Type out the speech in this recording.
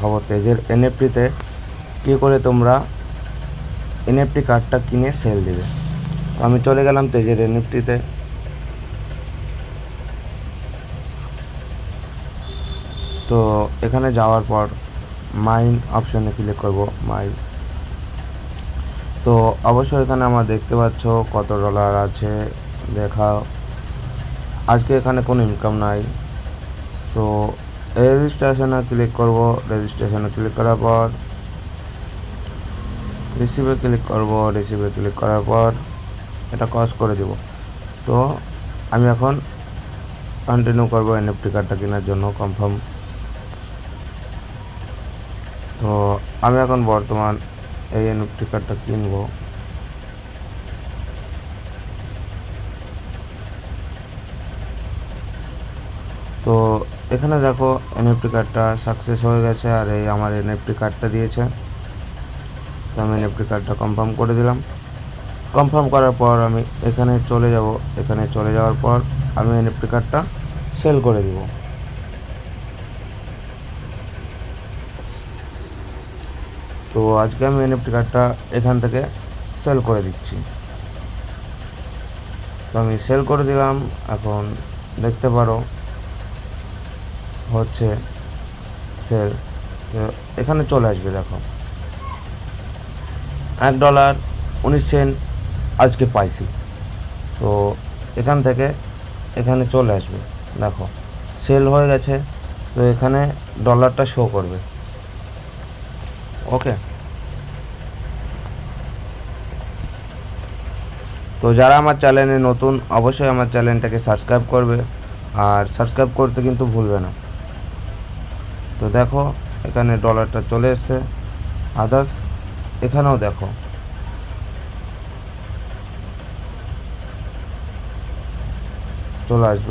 দেখাবো তেজের এনএফটিতে কী করে তোমরা এনএফটি কার্ডটা কিনে সেল দেবে। তো আমি চলে গেলাম তেজের এনএফটিতে। তো এখানে যাওয়ার পর মাইন অপশানে ক্লিক করব। তো অবশ্যই এখানে আমরা দেখতে পাচ্ছ কত ডলার আছে দেখাও। আজকে এখানে কোনো ইনকাম নাই। তো রেজিস্ট্রেশনে ক্লিক করব। রেজিস্ট্রেশনে ক্লিক করার পর রিসিভে ক্লিক করব। রিসিভে ক্লিক করার পর এটা কজ করে দেব। তো আমি এখন কন্টিনিউ করব এনএফটি কার্ডটা কেনার জন্য কনফার্ম। তো আমি এখন বর্তমান এই এনএফটি কার্ডটা কিনবো। তো এখানে দেখো এনএফটি কার্ডটা সাকসেস হয়ে গেছে আর এই আমার এনএফটি কার্ডটা দিয়েছে। তো আমি এনএফটি কার্ডটা কনফার্ম করে দিলাম। কনফার্ম করার পর আমি এখানে চলে যাব। এখানে চলে যাওয়ার পর আমি এনএফটি কার্ডটা সেল করে দিব। তো আজকে আমি এনএফটি কার্ডটা এখান থেকে সেল করে দিচ্ছি। তো আমি সেল করে দিলাম। এখন দেখতে পারো হচ্ছে সেল। তো এখানে চলে আসবে দেখো $1.19 আজকে পাইছি। তো এখান থেকে এখানে চলে আসবে দেখো সেল হয়ে গেছে। তো এখানে ডলারটা শো করবে। ওকে। তো যারা আমার চ্যানেলে নতুন অবশ্যই আমার চ্যানেলটাকে সাবস্ক্রাইব করবে আর সাবস্ক্রাইব করতে কিন্তু ভুলবে না। তো দেখো এখানে ডলারটা চলে এসছে। আদার্স এখানেও দেখো চলে আসবে।